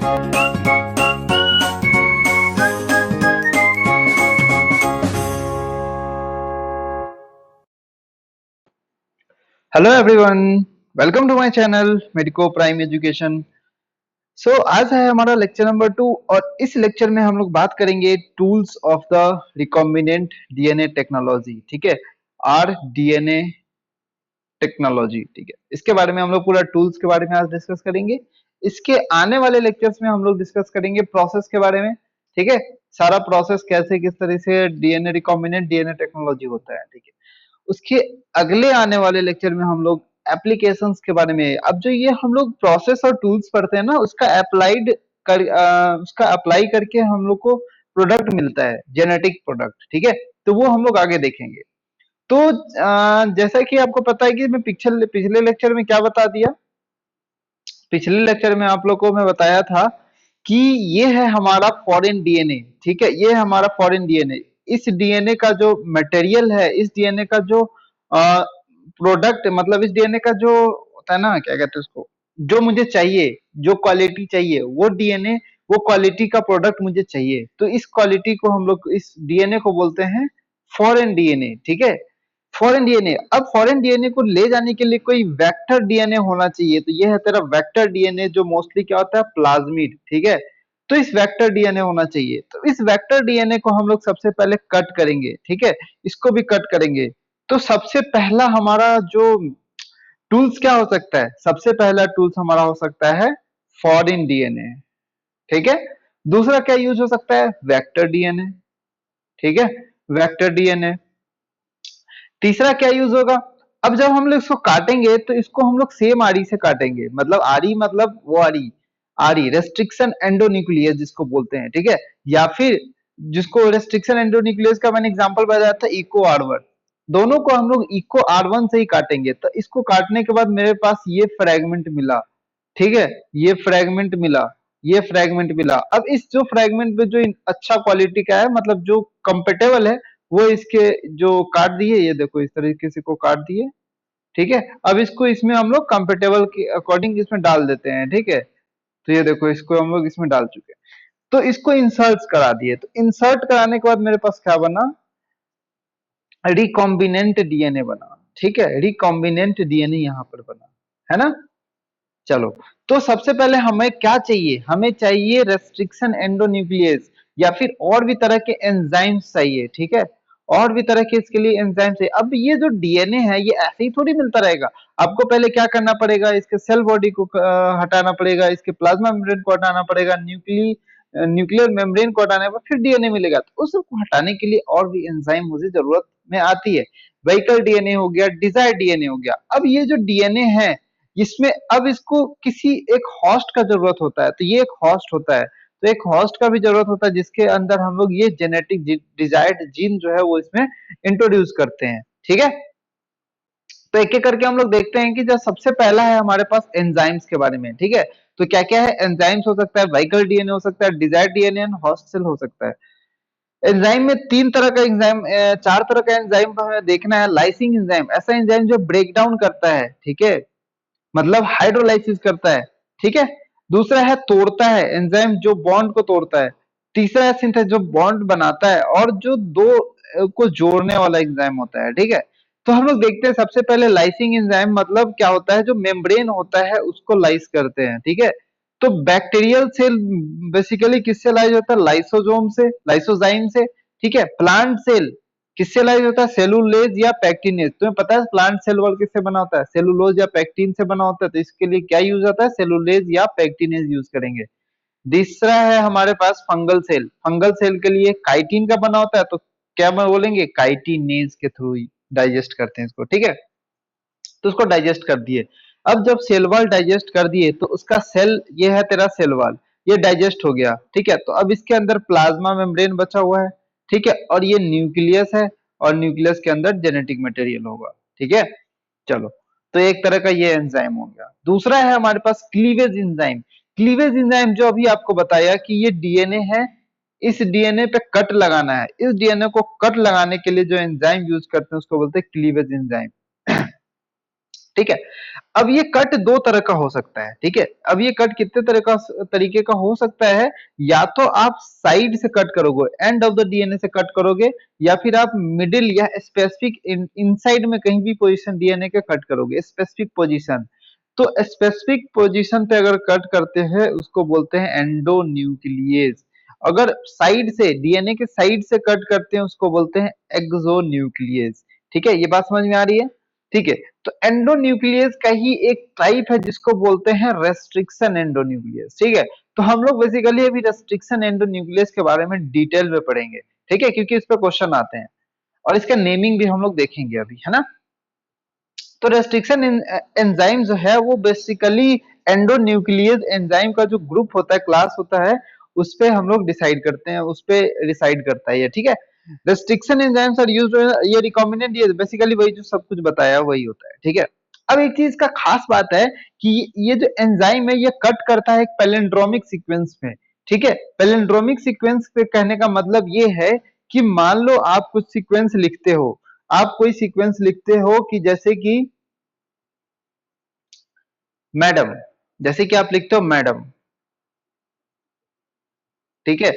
Hello everyone, welcome to my channel medico prime education. आज है हमारा लेक्चर नंबर 2 और इस लेक्चर में हम लोग बात करेंगे tools of the recombinant DNA technology. ठीक है, आर डीएनए टेक्नोलॉजी। ठीक है, इसके बारे में हम लोग पूरा टूल्स के बारे में आज डिस्कस करेंगे। इसके आने वाले लेक्चर्स में हम लोग डिस्कस करेंगे प्रोसेस के बारे में। ठीक है, सारा प्रोसेस कैसे किस तरह से डीएनए रिकॉम्बिनेंट डीएनए टेक्नोलॉजी होता है। ठीक है, उसके अगले आने वाले लेक्चर में हम लोग एप्लीकेशंस के बारे में, अब जो ये हम लोग प्रोसेस और टूल्स पढ़ते हैं ना, उसका अप्लाई करके हम लोग को प्रोडक्ट मिलता है, जेनेटिक प्रोडक्ट। ठीक है, तो वो हम लोग आगे देखेंगे। तो जैसा कि आपको पता है कि मैं पिछले पिछले लेक्चर में क्या बता दिया, पिछले लेक्चर में आप लोग को मैं बताया था कि ये है हमारा फॉरेन डीएनए। ठीक है, ये है हमारा फॉरेन डीएनए। इस डीएनए का जो मटेरियल है, इस डीएनए का जो प्रोडक्ट, मतलब इस डीएनए का जो होता है ना, क्या कहते हैं उसको, जो मुझे चाहिए, जो क्वालिटी चाहिए, वो डीएनए, वो क्वालिटी का प्रोडक्ट मुझे चाहिए। तो इस क्वालिटी को हम लोग, इस डीएनए को बोलते हैं फॉरेन डीएनए। ठीक है, फॉरेन डीएनए। अब फॉरेन डीएनए को ले जाने के लिए कोई वेक्टर डीएनए होना चाहिए। तो ये है तेरा वेक्टर डीएनए, जो मोस्टली क्या होता है, प्लाज्मिड। ठीक है, तो इस वेक्टर डीएनए होना चाहिए। तो इस वेक्टर डीएनए को हम लोग सबसे पहले कट करेंगे। ठीक है, इसको भी कट करेंगे। तो सबसे पहला हमारा जो टूल्स क्या हो सकता है, सबसे पहला टूल्स हमारा हो सकता है फॉरेन डीएनए। ठीक है, दूसरा क्या यूज हो सकता है, वेक्टर डीएनए। ठीक है, वेक्टर डीएनए। तीसरा क्या यूज होगा, अब जब हम लोग इसको काटेंगे तो इसको हम लोग सेम आरी से काटेंगे, मतलब आरी, मतलब वो आरी, आरी रेस्ट्रिक्शन एंडोन्यूक्लियस जिसको बोलते हैं। ठीक है, या फिर जिसको रेस्ट्रिक्शन एंडोन्यूक्लियस का मैंने एग्जांपल बताया था, इको आर1। दोनों को हम लोग इको आर1 से ही काटेंगे। तो इसको काटने के बाद मेरे पास ये फ्रेगमेंट मिला। ठीक है, ये फ्रेगमेंट मिला, ये फ्रेगमेंट मिला। अब इस जो फ्रेगमेंट पे जो अच्छा क्वालिटी का है, मतलब जो कंपेटेबल है, वो इसके जो काट दिए, ये देखो इस तरीके से को काट दिए। ठीक है, अब इसको इसमें हम लोग कंपेटेबल के अकॉर्डिंग इसमें डाल देते हैं। ठीक है, तो ये देखो इसको हम लोग इसमें डाल चुके हैं। तो इसको इंसर्ट करा दिए। तो इंसर्ट कराने के बाद मेरे पास क्या बना, रिकॉम्बिनेंट डीएनए बना। ठीक है, रिकॉम्बिनेंट डीएनए यहाँ पर बना, है ना। चलो, तो सबसे पहले हमें क्या चाहिए, हमें चाहिए रेस्ट्रिक्शन एंडोन्यूक्लियस, या फिर और भी तरह के एंजाइम्स चाहिए। ठीक है, और भी तरह के इसके लिए एंजाइम चाहिए। अब ये जो डीएनए है, ये ऐसे ही थोड़ी मिलता रहेगा। आपको पहले क्या करना पड़ेगा, इसके सेल बॉडी को हटाना पड़ेगा, इसके प्लाज्मा मेम्ब्रेन को हटाना पड़ेगा, न्यूक्लियर मेम्ब्रेन को हटाने पर फिर डीएनए मिलेगा। तो उस सबको हटाने के लिए और भी एंजाइम मुझे जरूरत में आती है। व्हीकल डीएनए हो गया, डिजायर डीएनए हो गया। अब ये जो डीएनए है, इसमें अब इसको किसी एक होस्ट का जरूरत होता है। तो ये एक होस्ट होता है, तो एक होस्ट का भी जरूरत होता है, जिसके अंदर हम लोग ये जेनेटिक डिजायर्ड जीन जो है वो इसमें इंट्रोड्यूस करते हैं। ठीक है, तो एक एक करके हम लोग देखते हैं कि जो सबसे पहला है हमारे पास एंजाइम्स के बारे में। ठीक है, तो क्या क्या है, एंजाइम्स हो सकता है, व्हीकल डीएनए हो सकता है, desired DNA and host cell हो सकता है। एंजाइम में तीन तरह का एंजाइम, चार तरह का एंजाइम हमें देखना है। लाइसिंग एंजाइम, ऐसा एंजाइम जो ब्रेक डाउन करता है। ठीक है, मतलब हाइड्रोलाइसिस करता है। ठीक है, दूसरा है तोड़ता है, एंजाइम जो बॉन्ड को तोड़ता है। तीसरा है सिंथेस, जो बॉन्ड बनाता है। और जो दो को जोड़ने वाला एंजाइम होता है। ठीक है, तो हम लोग देखते हैं सबसे पहले लाइसिंग एंजाइम, मतलब क्या होता है, जो मेम्ब्रेन होता है उसको लाइस करते हैं। ठीक है, तो बैक्टीरियल सेल बेसिकली किससे लाइज होता है, लाइसोजोम से, लाइसोजाइम से। ठीक है, प्लांट सेल किससे लाइज होता है, सेलुलेज या पैक्टिनेज। तुम्हें पता है प्लांट सेल वॉल किससे बना होता है, सेलुलोज या पैक्टिन से बना होता है। तो इसके लिए क्या यूज होता है, सेलुलेज या पैक्टिनेज यूज करेंगे। तीसरा है हमारे पास फंगल सेल, फंगल सेल के लिए काइटिन का बना होता है। तो क्या मैं बोलेंगे, काइटिनेज के थ्रू ही डाइजेस्ट करते हैं इसको। ठीक है, तो उसको डाइजेस्ट कर दिए। अब जब सेल वॉल डाइजेस्ट कर दिए, तो उसका सेल, ये है तेरा सेल वॉल, ये डाइजेस्ट हो गया। ठीक है, तो अब इसके अंदर प्लाज्मा मेम्ब्रेन बचा हुआ है। ठीक है, और ये न्यूक्लियस है, और न्यूक्लियस के अंदर जेनेटिक मटेरियल होगा। ठीक है, चलो, तो एक तरह का ये एंजाइम हो गया। दूसरा है हमारे पास क्लीवेज एंजाइम। क्लीवेज एंजाइम जो अभी आपको बताया कि ये डीएनए है, इस डीएनए पे कट लगाना है। इस डीएनए को कट लगाने के लिए जो एंजाइम यूज करते हैं उसको बोलते हैं क्लीवेज एंजाइम। ठीक है। अब ये कट दो तरह का हो सकता है, ठीक है। अब ये कट कितने तरह का तरीके का हो सकता है, या तो आप साइड से कट करोगे, एंड ऑफ द डीएनए से कट करोगे, या फिर आप मिडिल या स्पेसिफिक इनसाइड में कहीं भी पोजीशन डीएनए के कट करोगे, स्पेसिफिक पोजीशन। तो स्पेसिफिक पोजीशन पे अगर कट करते हैं उसको बोलते हैं एंडोन्यूक्लियेज। अगर साइड से डीएनए के साइड से कट करते हैं उसको बोलते हैं एक्सोन्यूक्लियेज। ठीक है, ये बात समझ में आ रही है? ठीक है। तो एंडोन्यूक्लियस का ही एक टाइप है जिसको बोलते हैं रेस्ट्रिक्शन एंडोन्यूक्लियस। ठीक है, तो हम लोग बेसिकली अभी रेस्ट्रिक्शन एंडोन्यूक्लियस के बारे में डिटेल में पढ़ेंगे, ठीक है, क्योंकि इस पे क्वेश्चन आते हैं और इसका नेमिंग भी हम लोग देखेंगे अभी, है ना। तो रेस्ट्रिक्शन एंजाइम जो है वो बेसिकली एंडोन्यूक्लियस एंजाइम का जो ग्रुप होता है, क्लास होता है, उस पे हम लोग डिसाइड करते हैं, उस पे डिसाइड करता है ये, ठीक है। रेस्ट्रिक्शन एंजाइम्स आर यूज्ड, ये रिकॉम्बिनेंट, ये बेसिकली वही जो सब कुछ बताया वही होता है, ठीक है। अब एक चीज का खास बात है कि ये जो एंजाइम है ये कट करता है एक पैलिंड्रोमिक सीक्वेंस में, ठीक है। पैलिंड्रोमिक सीक्वेंस पे कहने का मतलब ये है कि मान लो आप कुछ सीक्वेंस लिखते हो, आप कोई सीक्वेंस लिखते हो कि जैसे कि मैडम, जैसे कि आप लिखते हो मैडम, ठीक है।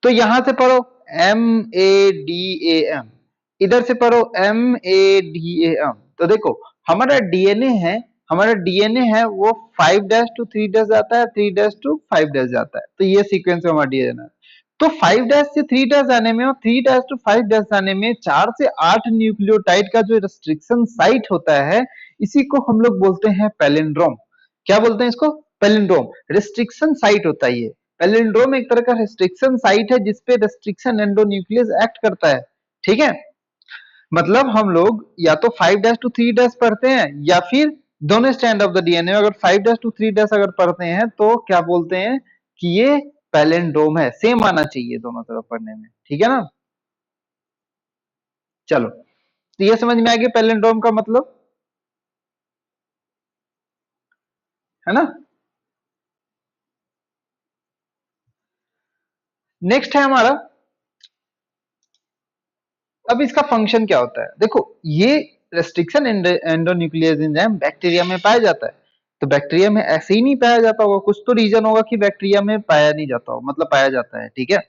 तो यहां से पढ़ो MADAM, इधर से पढ़ो MADAM। तो देखो हमारा डीएनए है, हमारा डीएनए है वो 5' to 3' जाता है, 3' to 5' जाता है, तो ये सीक्वेंस है हमारा डीएनए। तो 5' से 3' जाने में और 3' to 5' जाने में 4 से 8 न्यूक्लियोटाइड का जो रेस्ट्रिक्शन साइट होता है, इसी को हम लोग बोलते हैं पैलिंड्रोम। क्या बोलते हैं इसको? पैलिंड्रोम। रिस्ट्रिक्शन साइट होता है ये। पैलिंड्रोम एक तरह का रेस्ट्रिक्शन साइट है जिसपे रेस्ट्रिक्शन एंडोन्यूक्लियस एक्ट करता है, ठीक है। मतलब हम लोग या तो 5' to 3' पढ़ते हैं या फिर दोनों स्टैंड ऑफ द डीएनए, अगर 5' to 3' अगर पढ़ते हैं तो क्या बोलते हैं कि ये पैलिंड्रोम है। सेम आना चाहिए दोनों तरफ पढ़ने में, ठीक है ना। चलो, तो ये समझ में आ गया पैलिंड्रोम का मतलब, है ना। नेक्स्ट है हमारा, अब इसका फंक्शन क्या होता है। देखो ये रेस्ट्रिक्शन एंडोन्यूक्लियस एंजाइम बैक्टीरिया में पाया जाता है, तो बैक्टीरिया में ऐसे ही नहीं पाया जाता होगा, कुछ तो रीजन होगा कि बैक्टीरिया में पाया नहीं जाता हो, मतलब पाया जाता है, ठीक है।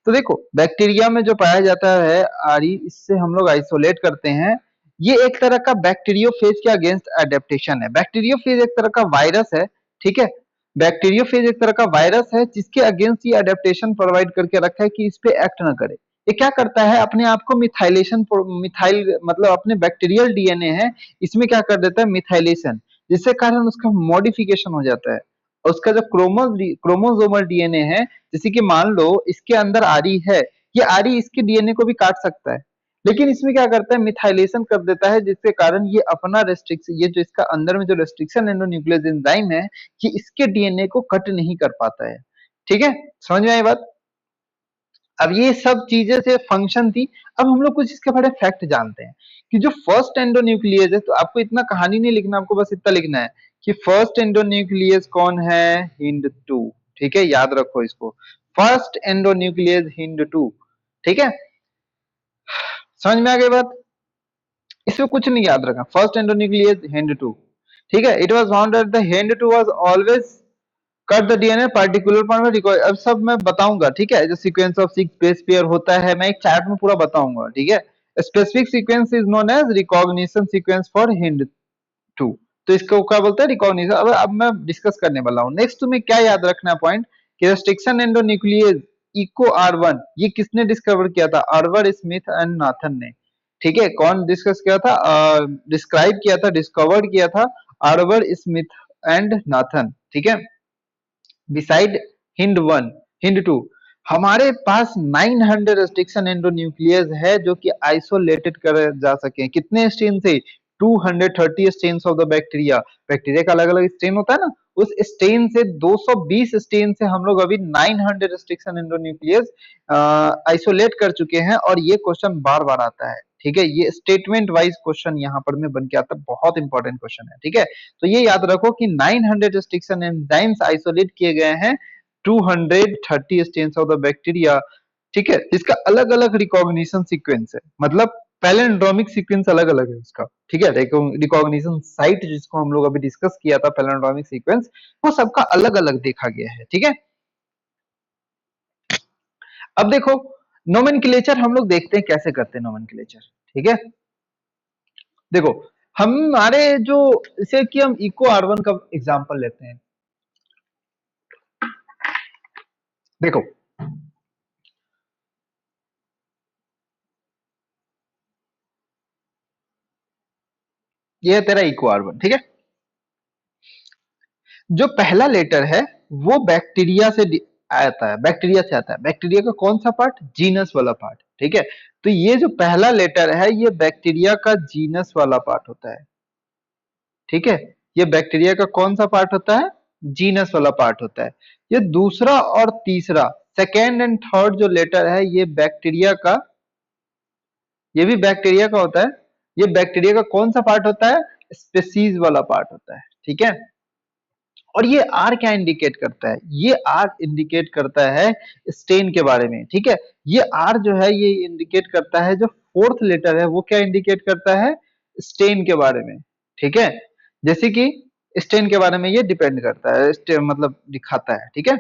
तो देखो बैक्टीरिया में जो पाया जाता है आरी, इससे हम लोग आइसोलेट करते हैं। ये एक तरह का बैक्टीरियोफेज के अगेंस्ट एडेप्टेशन है। बैक्टीरियोफेज एक तरह का वायरस है, ठीक है। बैक्टीरियोफेज एक तरह का वायरस है जिसके अगेंस्ट ये एडेप्टेशन प्रोवाइड करके रखा है कि इस पे एक्ट ना करे। ये क्या करता है, अपने आप को मिथाइलेशन, मिथाइल मतलब अपने बैक्टीरियल डीएनए है, इसमें क्या कर देता है मिथाइलेशन, जिससे कारण उसका मॉडिफिकेशन हो जाता है। और उसका जो क्रोमोसोमल डीएनए है, जैसे कि मान लो इसके अंदर आरी है, ये आरी इसके डीएनए को भी काट सकता है, लेकिन इसमें क्या करता है मिथाइलेशन कर देता है, जिसके कारण ये अपना रेस्ट्रिक्शन, ये जो इसका अंदर में जो रेस्ट्रिक्शन एंडोन्यूक्लियस एंजाइम है, ये इसके डीएनए को कट नहीं कर पाता है, ठीक है। समझ में आई बात। अब ये सब चीजें से फंक्शन थी। अब हम लोग कुछ इसके बड़े फैक्ट जानते हैं कि जो फर्स्ट एंडोन्यूक्लियस है, तो आपको इतना कहानी नहीं लिखना, आपको बस इतना लिखना है कि फर्स्ट एंडोन्यूक्लियस कौन है, हिंड 2, ठीक है, याद रखो इसको, फर्स्ट एंडोन्यूक्लियस हिंड 2, ठीक है। समझ में आ गई बात, इसमें कुछ नहीं याद रखा, फर्स्ट एंडोन्यूक्लियस हिंड 2, ठीक है। It was found that the hind 2 was always cut the DNA particular point में रिकॉर्ड। अब सब मैं बताऊंगा, ठीक है, जो सीक्वेंस ऑफ 6 बेस पेयर होता है मैं एक चार्ट में पूरा बताऊंगा, ठीक है। Specific sequence is known as recognition sequence for Hind 2। तो इसको क्या बोलते हैं, रिकॉग्निशन। अब मैं डिस्कस करने वाला हूँ। नेक्स्ट तुम्हें क्या याद रखना पॉइंट कि रेस्ट्रिक्शन एंडोन्यूक्लियस इको R1, ये किसने डिस्कवर किया था, आर्वर स्मिथ एंड नाथन ने, ठीक है। कौन डिस्कस किया था, डिस्क्राइब किया था, डिस्कवर्ड किया था, आर्वर स्मिथ एंड नाथन, ठीक है। बिसाइड हिंड 1, हिंड 2 हमारे पास 900 रेस्ट्रिक्शन एंडोन्यूक्लियस है जो कि आइसोलेटेड करे जा सके। कितने स्ट्रेन से, 230 strains of the bacteria. Bacteria का अलग अलग स्ट्रेन होता है ना, उस स्ट्रेन से 220 स्ट्रेन से हम लोग अभी 900 रेस्ट्रिक्शन एंडोन्यूक्लियस आइसोलेट कर चुके हैं। और ये क्वेश्चन बार बार आता है, ठीक है, ये स्टेटमेंट वाइज क्वेश्चन यहाँ पर में बन के आता है, बहुत इंपॉर्टेंट क्वेश्चन है, ठीक है। तो ये याद रखो कि 900 रेस्ट्रिक्शन एंजाइम्स आइसोलेट किए गए हैं 230 स्टेन्स ऑफ द बैक्टीरिया, ठीक है। इसका अलग अलग रिकॉग्निशन सीक्वेंस है, मतलब पैलिंड्रोमिक सीक्वेंस अलग अलग है उसका, ठीक है। रिकॉग्निशन साइट जिसको हम लोग अभी डिस्कस किया था पैलिंड्रोमिक सीक्वेंस, वो सबका अलग अलग देखा गया है, ठीक है। अब देखो नोमेनक्लेचर हम लोग देखते हैं कैसे करते हैं नोमेनक्लेचर, ठीक है। देखो हमारे जो, जैसे कि हम इको R1 का एग्जांपल लेते हैं। देखो ये है तेरा इको R1, ठीक है। जो पहला लेटर है वो बैक्टीरिया से आता है, बैक्टीरिया से आता है। बैक्टीरिया का कौन सा पार्ट? जीनस वाला पार्ट, ठीक है। तो ये जो पहला लेटर है ये बैक्टीरिया का जीनस वाला पार्ट होता है, ठीक है। ये बैक्टीरिया का कौन सा पार्ट होता है? जीनस वाला पार्ट होता है। ये दूसरा और तीसरा, सेकेंड एंड थर्ड जो लेटर है ये बैक्टीरिया का, ये भी बैक्टीरिया का होता है। ये बैक्टीरिया का कौन सा पार्ट होता है? स्पीसीज वाला पार्ट होता है, ठीक है। और ये आर क्या इंडिकेट करता है? ये आर इंडिकेट करता है स्टेन के बारे में, ठीक है। ये आर जो है ये इंडिकेट करता है, जो फोर्थ लेटर है वो क्या इंडिकेट करता है? स्टेन के बारे में, ठीक है। जैसे कि स्टेन के बारे में ये डिपेंड करता है, मतलब दिखाता है, ठीक है।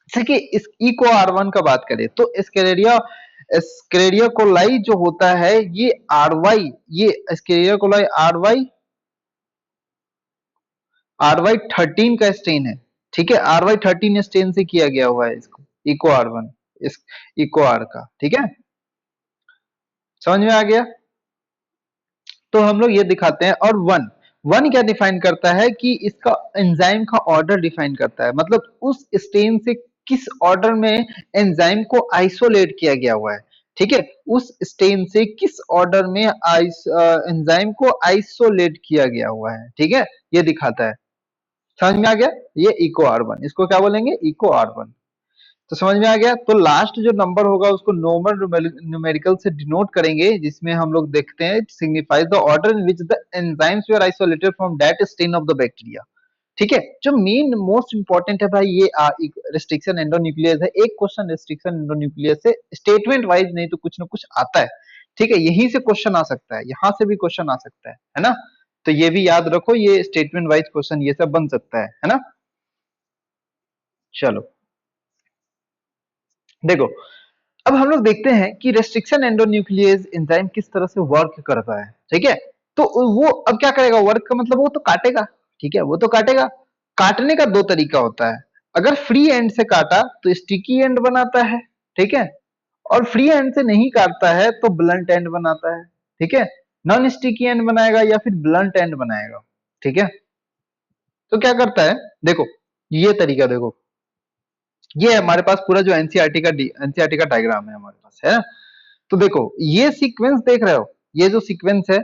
जैसे कि इस इको R1 का बात करें तो स्क्लेरिया कोलाई जो होता है ये RY, ये स्क्लेरिया कोलाई RY13 का स्टेन है, ठीक है। RY13 स्टेन से किया गया हुआ है इसको, इको R1, इस इको R का, ठीक है। समझ में आ गया? तो हम लोग ये दिखाते हैं। और वन, वन क्या डिफाइन करता है कि इसका एंजाइम का ऑर्डर डिफाइन करता है, मतलब उस स्टेन से किस ऑर्डर में एंजाइम को आइसोलेट किया गया हुआ है, ठीक है। उस स्टेन से किस ऑर्डर में एंजाइम को आइसोलेट किया गया हुआ है, ठीक है। ये दिखाता है। समझ में आ गया? ये इको R1, इसको क्या बोलेंगे? Eco R1। तो समझ में आ गया? तो लास्ट जो नंबर होगा उसको नॉर्मल न्यूमेरिकल से डिनोट करेंगे, जिसमें हम लोग देखते हैं signifies the order in which the enzymes were isolated from that strain of the bacteria, ठीक है। जो मेन मोस्ट इंपॉर्टेंट है भाई ये रिस्ट्रिक्शन एंडोन्यूक्लियस है। एक क्वेश्चन रिस्ट्रिक्शन एंडोन्यूक्लियस से स्टेटमेंट वाइज नहीं तो कुछ ना कुछ आता है, ठीक है। यहीं से क्वेश्चन आ सकता है, यहां से भी क्वेश्चन आ सकता है ना। तो ये भी याद रखो, ये स्टेटमेंट वाइज क्वेश्चन ये सब बन सकता है ना। चलो देखो, अब हम लोग देखते हैं कि रेस्ट्रिक्शन एंडोन्यूक्लियस एंजाइम किस तरह से वर्क करता है, ठीक है। तो वो अब क्या करेगा? वर्क का मतलब वो तो काटेगा, ठीक है। वो तो काटेगा। काटने का दो तरीका होता है। अगर फ्री एंड से काटा तो स्टिकी एंड बनाता है, ठीक है। और फ्री एंड से नहीं काटता है तो ब्लंट एंड बनाता है, ठीक है। नॉन स्टिकी एंड बनाएगा या फिर ब्लंट एंड बनाएगा, ठीक है। तो क्या करता है? देखो ये तरीका देखो, ये हमारे पास पूरा जो एनसीईआरटी का डायग्राम है हमारे पास, है। तो देखो ये सीक्वेंस देख रहे हो, ये जो सीक्वेंस है,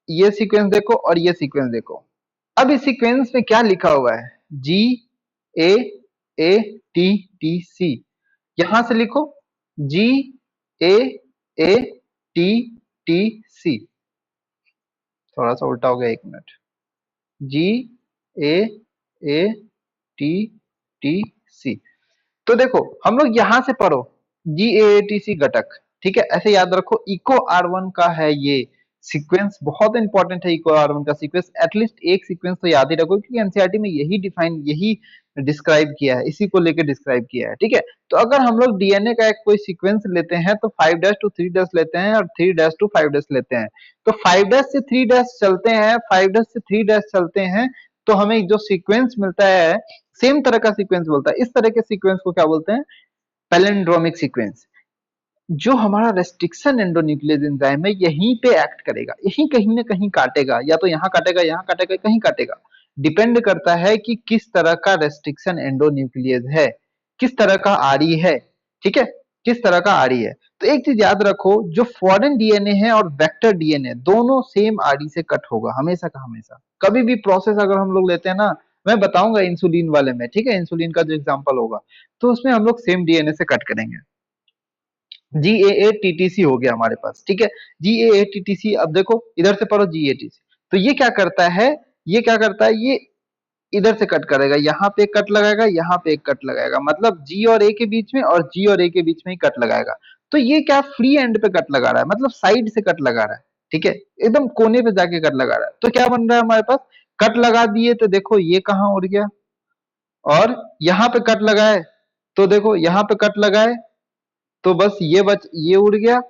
ये सीक्वेंस देखो और ये सीक्वेंस देखो। अब इस सीक्वेंस में क्या लिखा हुआ है? GAATTC। यहां से लिखो GAATTC। थोड़ा सा उल्टा हो गया, एक मिनट। GAATTC। तो देखो हम लोग यहां से पढ़ो GAATC घटक, ठीक है। ऐसे याद रखो इको R1 का है ये सीक्वेंस, बहुत इंपॉर्टेंट है इको R1 का सीक्वेंस। एटलीस्ट एक सीक्वेंस तो याद ही रखो, क्योंकि एनसीईआरटी में यही डिफाइन, यही डिस्क्राइब किया है, इसी को लेकर डिस्क्राइब किया है, ठीक है। तो अगर हम लोग डीएनए का एक कोई सीक्वेंस लेते हैं तो 5' to 3' लेते हैं और 3' to 5' लेते हैं। तो 5' से 3' चलते हैं, 5' से 3' चलते हैं, तो हमें जो सीक्वेंस मिलता है सेम तरह का सीक्वेंस बोलता है। इस तरह के सीक्वेंस को क्या बोलते हैं? Palindromic sequence. जो हमारा रेस्ट्रिक्शन एंडोन्यूक्लियस एंजाइम है यहीं पे एक्ट करेगा, यहीं कहीं ना कहीं काटेगा, या तो यहाँ काटेगा, यहाँ काटेगा, कहीं काटेगा। डिपेंड करता है कि किस तरह का रेस्ट्रिक्शन एंडोन्यूक्लियस है, किस तरह का आरई है, ठीक है। किस तरह का आरई है। तो एक चीज याद रखो, जो फॉरेन डीएनए है और वेक्टर डीएनए दोनों सेम आरई से कट होगा, हमेशा का हमेशा। कभी भी प्रोसेस अगर हम लोग लेते हैं ना, मैं बताऊंगा इंसुलिन वाले में, ठीक है। इंसुलिन का जो एग्जांपल होगा तो उसमें हम लोग सेम डीएनए से कट करेंगे। GAATTC हो गया हमारे पास, ठीक है। GAATTC, अब देखो इधर से पढ़ो GATTC। तो ये क्या करता है? ये क्या करता है? ये इधर से कट करेगा, यहाँ पे एक कट लगाएगा, यहाँ पे एक कट लगाएगा, मतलब G और A के बीच में और G और A के बीच में ही कट लगाएगा। तो ये क्या फ्री एंड पे कट लगा रहा है, मतलब साइड से कट लगा रहा है, ठीक है, एकदम कोने पे जाके कट लगा रहा है। तो क्या बन रहा है हमारे पास, कट लगा दिए तो देखो ये कहाँ उड़ गया, और यहाँ पे कट लगाए तो देखो यहाँ पे कट लगाए तो बस ये उड़ गया,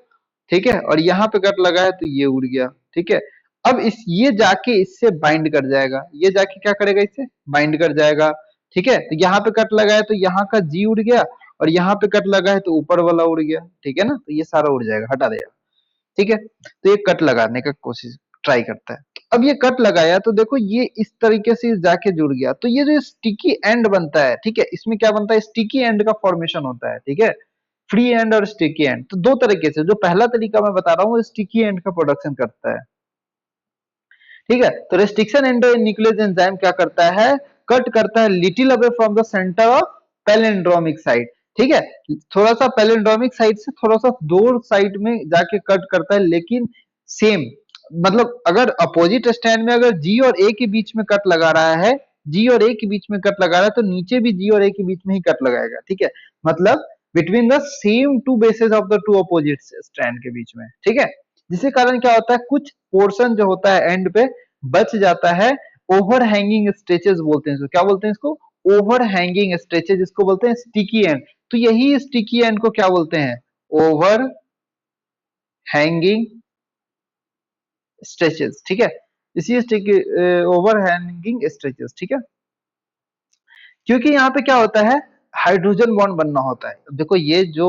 ठीक है, और यहाँ पे कट लगा है तो ये उड़ गया, ठीक है। अब इस ये जाके इससे बाइंड कर जाएगा, ये जाके क्या करेगा, इससे बाइंड कर जाएगा, ठीक है। तो यहाँ पे कट लगा है तो यहाँ का जी उड़ गया, और यहाँ पे कट लगा है तो ऊपर वाला उड़ गया, ठीक है ना, तो ये सारा उड़ जाएगा, हटा देगा, ठीक है। तो ये कट लगाने का कोशिश ट्राई करता है। अब ये कट लगाया तो देखो ये इस तरीके से जाके जुड़ गया, तो ये जो स्टिकी एंड बनता है, ठीक है, इसमें क्या बनता है, स्टिकी एंड का फॉर्मेशन होता है, ठीक है। फ्री एंड और स्टिकी एंड, तो दो तरीके से, जो पहला तरीका मैं बता रहा हूँ वो स्टिकी एंड का प्रोडक्शन करता है, ठीक है। तो रेस्ट्रिक्शन एंडोन्यूक्लियस एंजाइम क्या करता है, कट करता है little away from the centre of palindromic site, ठीक है, थोड़ा सा पैलिंड्रोमिक साइट से थोड़ा सा दूर साइड में जाके कट करता है, लेकिन सेम, मतलब अगर अपोजिट स्टैंड में अगर जी और ए के बीच में कट लगा रहा है, जी और ए के बीच में कट लगा रहा है, तो नीचे भी जी और ए के बीच में ही कट लगाएगा, ठीक है, मतलब between the same two bases of the two opposite strand के बीच में, ठीक है। जिसके कारण क्या होता है, कुछ पोर्शन जो होता है एंड पे बच जाता है, ओवर हैंगिंग स्ट्रेचेस बोलते हैं इसको, क्या बोलते हैं इसको, ओवर हैंगिंग स्ट्रेचेस, जिसको बोलते हैं स्टिकी एंड। तो यही स्टिकी एंड को क्या बोलते हैं, ओवर हैंगिंग स्ट्रेचेस, ठीक है, इसी स्टिकी ओवर हैंगिंग स्ट्रेचेस, ठीक है। क्योंकि यहाँ पे क्या होता है, हाइड्रोजन बॉन्ड बनना होता है। देखो ये जो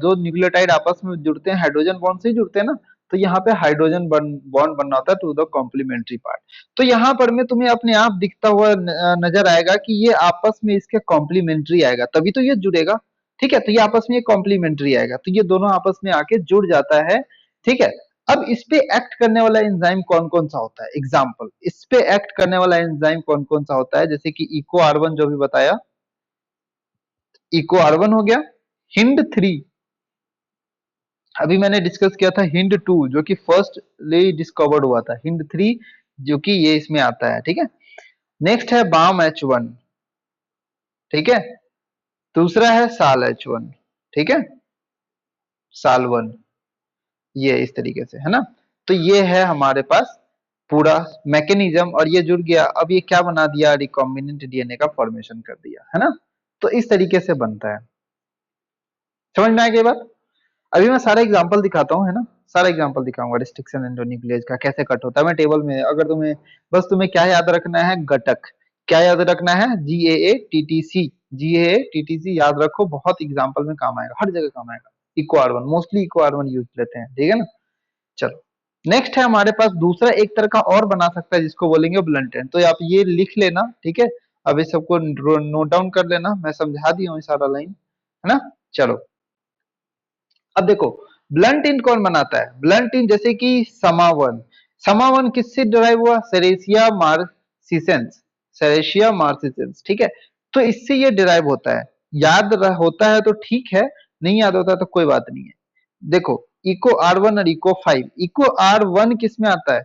दो न्यूक्लियोटाइड आपस में जुड़ते हैं हाइड्रोजन बॉन्ड से ही जुड़ते हैं ना, तो यहाँ पे हाइड्रोजन बॉन्ड बनना होता है टू द कॉम्प्लीमेंट्री पार्ट। तो यहाँ पर में तुम्हें अपने आप दिखता हुआ नजर आएगा कि ये आपस में इसके कॉम्प्लीमेंट्री आएगा, तभी तो ये जुड़ेगा, ठीक है। तो ये आपस में ये कॉम्प्लीमेंट्री आएगा, तो ये दोनों आपस में आके जुड़ जाता है, ठीक है। अब इस पे एक्ट करने वाला एंजाइम कौन कौन सा होता है, एग्जाम्पल, इस पे एक्ट करने वाला एंजाइम कौन कौन सा होता है, जैसे कि इको आर1 जो भी बताया, इको आर1 हो गया, हिंड 3 अभी मैंने डिस्कस किया था, हिंड 2 जो कि फर्स्ट डिस्कवर्ड हुआ था, हिंड 3 जो कि ये इसमें आता है, ठीक है। नेक्स्ट है बाम H1, ठीक है, दूसरा है साल H1, ठीक है, साल 1, ये इस तरीके से है ना। तो ये है हमारे पास पूरा मैकेनिज्म, और ये जुड़ गया, अब ये क्या बना दिया, रिकॉम्बिनेंट डीएनए का फॉर्मेशन कर दिया, है ना। तो इस तरीके से बनता है, समझ में आ गई बात। अभी मैं सारा एग्जांपल दिखाता हूँ, है ना, सारा एग्जांपल दिखाऊंगा रिस्ट्रिक्शन एंडोन्यूक्लियस का कैसे कट होता है, मैं टेबल में, अगर तुम्हें बस तुम्हें क्या याद रखना है, घटक, क्या याद रखना है, GAA-TTC, GAA-TTC याद रखो, बहुत एग्जांपल में काम आएगा, हर जगह काम आएगा। Eco R one, mostly Eco R one use लेते हैं, ठीक है ना। चलो नेक्स्ट है हमारे पास दूसरा एक तरह का और बना सकता है, जिसको बोलेंगे ब्लंट एंड, तो आप ये लिख लेना, ठीक है। अब इस सबको नोट डाउन कर लेना, मैं समझा दिया हूँ सारा लाइन, है ना। चलो अब देखो ब्लंट इंड कौन बनाता है, ब्लंट इंड जैसे कि समावन, समावन किससे डिराइव हुआ, सेरेसिया मार्सिसेंस, सेरेसिया मार्सिसेंस, ठीक है। तो इससे ये डिराइव होता है, होता है तो ठीक है, नहीं याद होता है तो कोई बात नहीं है। देखो इको R1 और इको 5, इको R1 किस में आता है,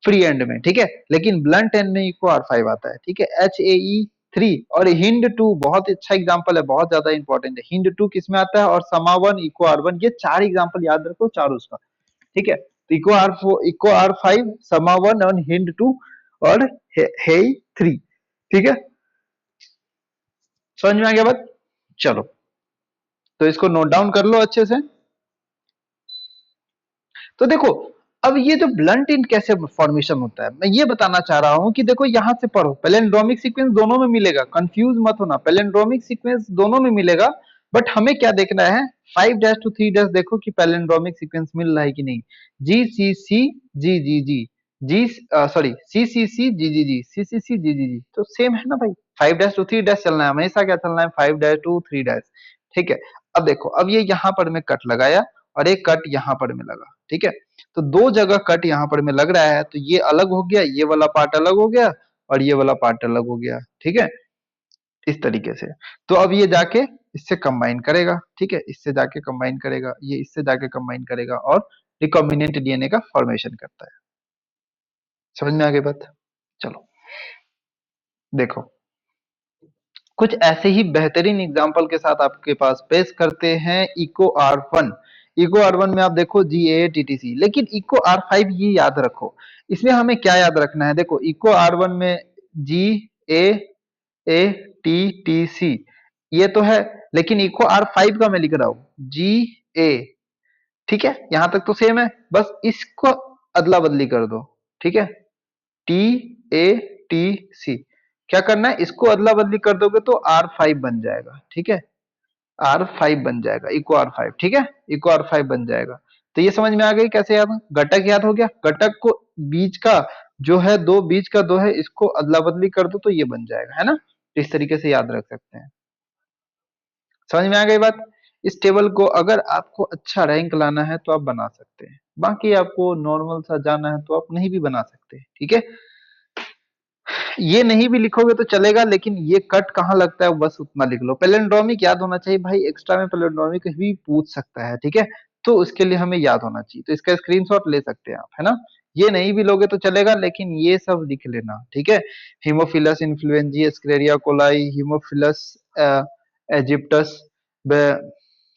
फ्री एंड में, ठीक है, लेकिन ब्लंट एंड में इको R5 आता है, ठीक है, HAE3। और हिंड 2 बहुत अच्छा एग्जांपल है, बहुत ज्यादा इंपॉर्टेंट है, हिंड 2 किस में आता है, और समावन, इको R1, ये चार एग्जांपल याद रखो, चारों उसका, ठीक है। तो इको R5, समावन और हिंड 2 और हेई 3, ठीक है, समझ में आ गया बात। चलो तो इसको नोट डाउन कर लो अच्छे से। तो देखो अब ये जो ब्लंट इंड कैसे फॉर्मेशन होता है, मैं ये बताना चाह रहा हूं कि देखो यहां से पढ़ो, पैलिंड्रोमिक सीक्वेंस दोनों में मिलेगा, कंफ्यूज मत होना, पैलिंड्रोमिक सीक्वेंस दोनों में मिलेगा, बट हमें क्या देखना है, 5 to 3 देखो कि पैलिंड्रोमिक सीक्वेंस मिल रहा है कि नहीं, जी सॉरी सी तो सेम है ना भाई, 5 to 3 चलना है, हमेशा क्या चलना है, 5 to 3, ठीक है। अब देखो अब ये यहाँ पर मैं कट लगाया, और एक कट यहाँ पर में लगा, ठीक है। तो दो जगह कट यहाँ पर में लग रहा है, तो ये अलग हो गया, ये वाला पार्ट अलग हो गया, और ये वाला पार्ट अलग हो गया, ठीक है, इस तरीके से। तो अब ये जाके इससे कंबाइन करेगा, ठीक है, इससे जाके कंबाइन करेगा, ये इससे जाके कंबाइन करेगा, और रिकॉम्बिनेंट डीएनए का फॉर्मेशन करता है, समझ में आ गई बात। चलो देखो कुछ ऐसे ही बेहतरीन एग्जाम्पल के साथ आपके पास पेश करते हैं इको R1। इको R1 में आप देखो GAATTC, लेकिन इको R5 ये याद रखो, इसमें हमें क्या याद रखना है, देखो इको R1 में GAATTC ये तो है, लेकिन इको R5 का मैं लिख रहा हूं GA, ठीक है, यहां तक तो सेम है, बस इसको अदला बदली कर दो, ठीक है, TATC, क्या करना है, इसको अदला बदली कर दोगे तो R5 बन जाएगा, ठीक है, R5 बन जाएगा, इको R5, ठीक है, इको R5 बन जाएगा। तो ये समझ में आ गई कैसे याद, घटक याद हो गया, घटक को बीच का जो है दो, बीच का दो है, इसको अदला बदली कर दो तो ये बन जाएगा, है ना, तो इस तरीके से याद रख सकते हैं। समझ में आ गई बात। इस टेबल को अगर आपको अच्छा रैंक लाना है तो आप बना सकते हैं, बाकी आपको नॉर्मल सा जाना है तो आप नहीं भी बना सकते, ठीक है। ये नहीं भी लिखोगे तो चलेगा, लेकिन ये कट कहाँ लगता है बस उतना लिख लो। पैलिंड्रोमिक याद होना चाहिए भाई, एक्स्ट्रा में पैलिंड्रोमिक भी पूछ सकता है, ठीक है, तो उसके लिए हमें याद होना चाहिए, तो इसका स्क्रीनशॉट ले सकते हैं आप, है ना। ये नहीं भी लोगे तो चलेगा, लेकिन ये सब लिख लेना, ठीक है। हीमोफिलस इन्फ्लुएंजी एस्क्लेरिया कोलाई, हीमोफिलस एजिप्टस,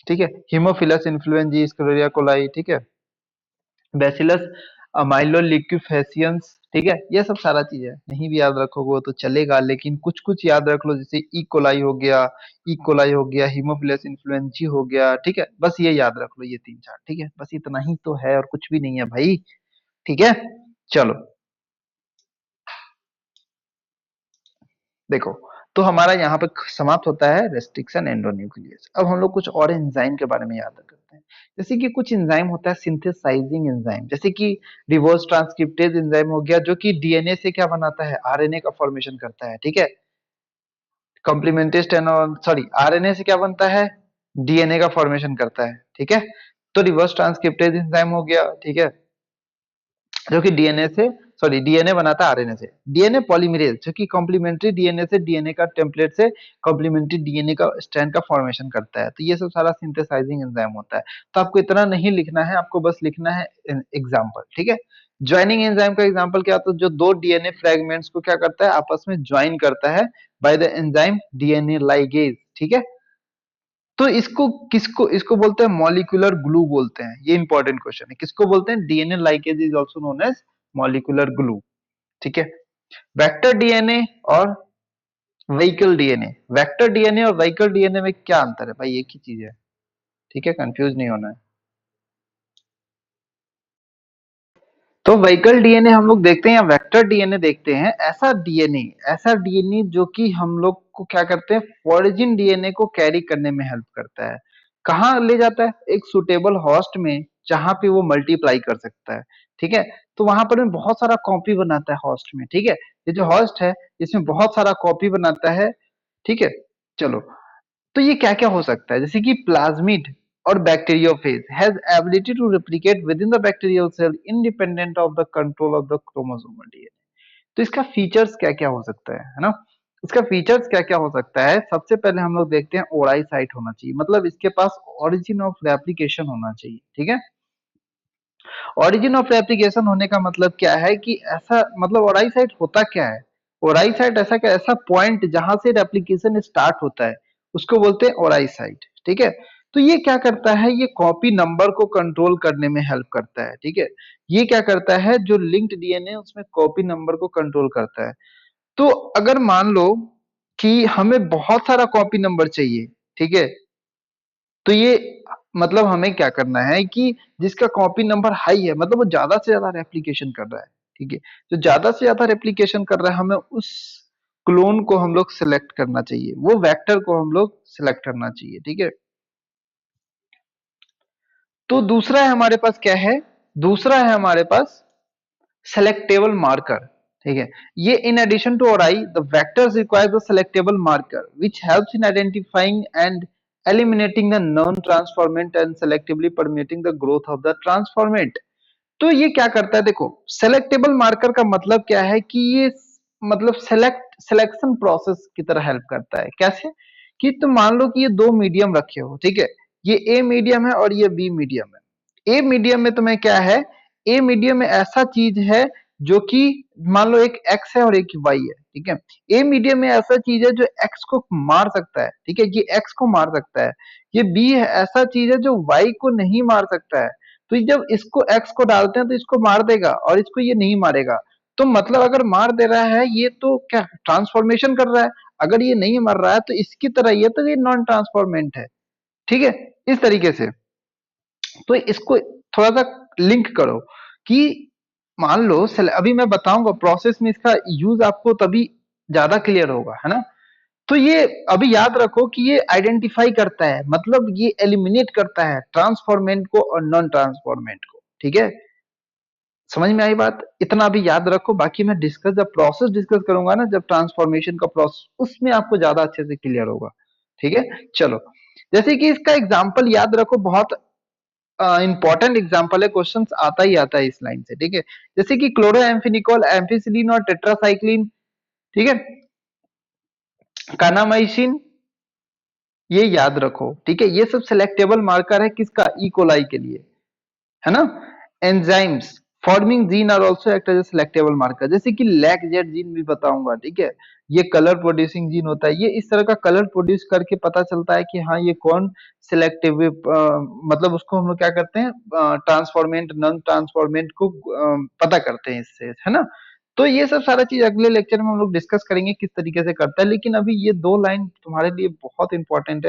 ठीक है, हीमोफिलस इन्फ्लुएंजी एस्क्लेरिया कोलाई, ठीक है, बैसिलस माइलोलिक्यूफेसियंस, ठीक है, ये सब सारा चीज है, नहीं भी याद रखोगे तो चलेगा, लेकिन कुछ कुछ याद रख लो, जैसे ई कोलाई हो गया, हीमोफिलस इन्फ्लुएंजी हो गया, ठीक है, बस ये याद रख लो, ये तीन चार, ठीक है, बस इतना ही तो है और कुछ भी नहीं है भाई, ठीक है। चलो देखो, तो हमारा यहाँ पे समाप्त होता है रेस्ट्रिक्शन एंडोन्यूक्लियस। अब हम लोग कुछ और एंजाइम के बारे में याद करते हैं, जैसे कि कुछ एंजाइम होता है सिंथेसाइजिंग एंजाइम, जैसे कि रिवर्स ट्रांसक्रिप्टेज एंजाइम हो गया, जो कि डीएनए से क्या बनाता है, आरएनए का फॉर्मेशन करता है, ठीक है। कॉम्प्लीमेंट्री सॉरी, आरएनए से क्या बनता है, डीएनए का फॉर्मेशन करता है, ठीक है। तो रिवर्स ट्रांसक्रिप्टेज एंजाइम हो गया, ठीक है, जो कि डीएनए से, सॉरी डीएनए बनाता है आरएनए से, डीएनए पॉलीमरेज जो कि कॉम्प्लीमेंट्री डीएनए से, डीएनए का टेम्पलेट से कॉम्प्लीमेंट्री डीएनए का स्ट्रैंड का फॉर्मेशन करता है, तो ये सब सारा सिंथेसाइजिंग एंजाइम होता है। तो आपको इतना नहीं लिखना है, आपको बस लिखना है एग्जांपल, ठीक है। ज्वाइनिंग एंजाइम का एग्जांपल क्या होता है, जो दो डीएनए फ्रेगमेंट्स को क्या करता है, आपस में ज्वाइन करता है by the enzyme DNA ligase, ठीक है। तो इसको किसको, इसको बोलते हैं मॉलिक्यूलर ग्लू बोलते हैं, ये इंपॉर्टेंट क्वेश्चन है, किसको बोलते हैं, DNA ligase is also known as molecular glue, ठीक है। वेक्टर डीएनए और व्हीकल डीएनए, वेक्टर डीएनए और व्हीकल डीएनए में क्या अंतर है भाई, एक ही चीज है, ठीक है, कंफ्यूज नहीं होना है। तो व्हीकल डीएनए हम लोग देखते हैं या वेक्टर डीएनए देखते हैं, ऐसा डीएनए जो कि हम लोग को क्या करते हैं, फॉरजिन डीएनए को कैरी करने में हेल्प करता है, कहाँ ले जाता है, एक सुटेबल होस्ट में जहां पे वो मल्टीप्लाई कर सकता है, ठीक है। तो वहां पर में बहुत सारा कॉपी बनाता है होस्ट में, ठीक है, ये जो होस्ट है इसमें बहुत सारा कॉपी बनाता है, ठीक है। चलो, तो ये क्या क्या हो सकता है, जैसे कि प्लाज्मिड और bacteriophage has ability to replicate within the bacterial cell independent of the control of the chromosomal DNA. तो इसका फीचर्स क्या क्या हो सकता है ना, इसका फीचर्स क्या क्या हो सकता है, सबसे पहले हम लोग देखते हैं ओराई साइट होना चाहिए, मतलब इसके पास ओरिजिन ऑफ रेप्लिकेशन होना चाहिए, ठीक है। ओरिजिन ऑफ रेप्लिकेशन होने का मतलब क्या है कि ऐसा, मतलब ओराई साइट होता क्या है, ओराई साइट ऐसा क्या, ऐसा पॉइंट जहां से रेप्लिकेशन स्टार्ट होता है उसको बोलते हैं ओराई साइट, ठीक है। तो ये क्या करता है, ये कॉपी नंबर को कंट्रोल करने में हेल्प करता है, ठीक है। ये क्या करता है, जो लिंक्ड डीएनए उसमें कॉपी नंबर को कंट्रोल करता है। तो अगर मान लो कि हमें बहुत सारा कॉपी नंबर चाहिए, ठीक है, तो ये मतलब हमें क्या करना है कि जिसका कॉपी नंबर हाई है, मतलब वो ज्यादा से ज्यादा रेप्लिकेशन कर रहा है, ठीक है, जो ज्यादा से ज्यादा रेप्लिकेशन कर रहा है, हमें उस क्लोन को हम लोग सिलेक्ट करना चाहिए, वो वेक्टर को हम लोग सिलेक्ट करना चाहिए, ठीक है। तो दूसरा है हमारे पास क्या है, दूसरा है हमारे पास सेलेक्टेबल मार्कर, ठीक है। ये in addition to ori the vectors require the selectable marker which helps in identifying and eliminating the non transformant and selectively permeating the growth of the transformant। तो ये क्या करता है, देखो सेलेक्टेबल मार्कर का मतलब क्या है कि ये मतलब सिलेक्शन प्रोसेस की तरह हेल्प करता है, कैसे, कि तुम मान लो कि ये दो मीडियम रखे हो, ठीक है, ये ए मीडियम है और ये बी मीडियम है। ए मीडियम में तुम्हें क्या है, ए मीडियम में ऐसा चीज है जो कि मान लो एक एक्स है और एक वाई है, ठीक है। ए मीडियम में ऐसा चीज है जो एक्स को मार सकता है, ठीक है, ये एक्स को मार सकता है। ये बी है ऐसा चीज है जो वाई को नहीं मार सकता है। तो जब इसको एक्स को डालते हैं तो इसको मार देगा और इसको ये नहीं मारेगा। तो मतलब अगर मार दे रहा है ये तो क्या ट्रांसफॉर्मेशन कर रहा है। अगर ये नहीं मर रहा है तो इसकी तरह ये तो ये नॉन ट्रांसफॉर्मेंट है, ठीक है। इस तरीके से तो इसको थोड़ा सा लिंक करो कि मान लो अभी मैं बताऊंगा प्रोसेस में इसका यूज आपको तभी ज्यादा क्लियर होगा, है ना। तो ये अभी याद रखो कि ये आइडेंटिफाई करता है, मतलब ये एलिमिनेट करता है ट्रांसफॉर्मेंट को और नॉन ट्रांसफॉर्मेंट को, ठीक है। समझ में आई बात, इतना भी याद रखो। बाकी मैं डिस्कस जब प्रोसेस डिस्कस करूंगा ना, जब ट्रांसफॉर्मेशन का प्रोसेस, उसमें आपको ज्यादा अच्छे से क्लियर होगा, ठीक है। चलो, जैसे कि इसका एग्जाम्पल याद रखो, बहुत इंपॉर्टेंट एग्जाम्पल है, क्वेश्चन आता ही आता है इस लाइन से, ठीक है। जैसे कि क्लोरो एम्फिनिकॉल, एम्फिसिलिन और टेट्रासाइक्लिन, ठीक है, कानामाइसिन, ये याद रखो, ठीक है। ये सब सिलेक्टेबल मार्कर है किसका, इकोलाई के लिए, है ना। Enzymes forming gene are also act as selectable marker, जैसे कि लैक जेड जीन भी बताऊंगा, ठीक है। ये कलर प्रोड्यूसिंग जीन होता है, ये इस तरह का कलर प्रोड्यूस करके पता चलता है कि हाँ ये कौन सिलेक्टिव, मतलब उसको हम लोग क्या करते हैं, ट्रांसफॉर्मेंट नॉन ट्रांसफॉर्मेंट को पता करते हैं इससे, है ना। तो ये सब सारा चीज अगले लेक्चर में हम लोग डिस्कस करेंगे किस तरीके से करता है, लेकिन अभी ये दो लाइन तुम्हारे लिए बहुत इंपॉर्टेंट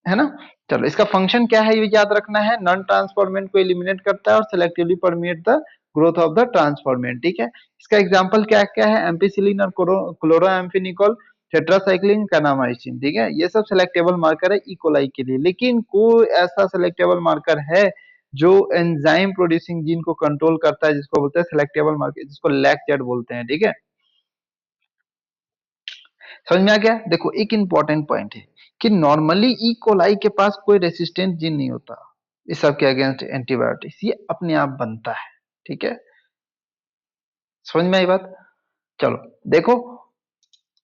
है ना। चलो, इसका फंक्शन क्या है ये याद रखना है, नॉन ट्रांसफॉर्मेंट को एलिमिनेट करता है और selectively permeate the growth of the transformant, ठीक है। इसका एग्जांपल क्या क्या है, एम्पिसिलिन और क्लोरोएम्फिनिकॉल, टेट्रासाइक्लिन, कानामाइसिन, ठीक है। ये सब सिलेक्टेबल मार्कर है इकोलाई के लिए, लेकिन कोई ऐसा सिलेक्टेबल मार्कर है जो एंजाइम प्रोड्यूसिंग जीन को कंट्रोल करता है, जिसको बोलते हैं सिलेक्टेबल मार्कर, जिसको लैक जेड बोलते हैं, ठीक है। समझ में आ गया। देखो, एक इंपॉर्टेंट पॉइंट है कि नॉर्मली ई कोलाई के पास कोई रेसिस्टेंट जीन नहीं होता इस सब के अगेंस्ट एंटीबायोटिक्स, ये अपने आप बनता है, ठीक है। समझ में आई बात। चलो, देखो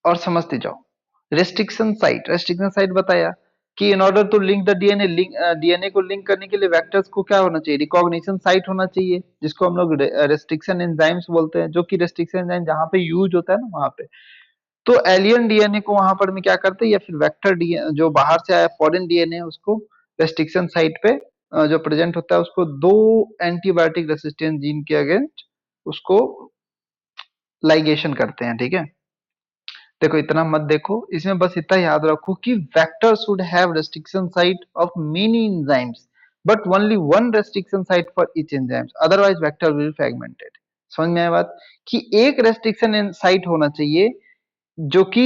और समझते जाओ। रेस्ट्रिक्शन साइट बताया कि in order to link the DNA, DNA को लिंक करने के लिए वेक्टर्स को क्या होना चाहिए, रिकॉग्निशन साइट होना चाहिए, जिसको हम लोग रेस्ट्रिक्शन एंजाइम्स बोलते हैं, जो कि रेस्ट्रिक्शन एंजाइम जहां पे यूज होता है ना वहां पे। तो एलियन डीएनए को वहां पर में क्या करते हैं, या फिर वेक्टर डीएनए जो बाहर से आया फॉरेन डीएनए, उसको रेस्ट्रिक्शन साइट पे जो प्रेजेंट होता है, उसको दो एंटीबायोटिक रेसिस्टेंट जीन के अगेंस्ट उसको लाइगेशन करते हैं, ठीक है। देखो, इतना मत देखो, इसमें बस इतना याद रखो कि vector should have restriction site of many enzymes but only one restriction site for each enzymes, otherwise vector will fragmented. समझ में आया बात, कि एक रेस्ट्रिक्शन साइट होना चाहिए जो कि,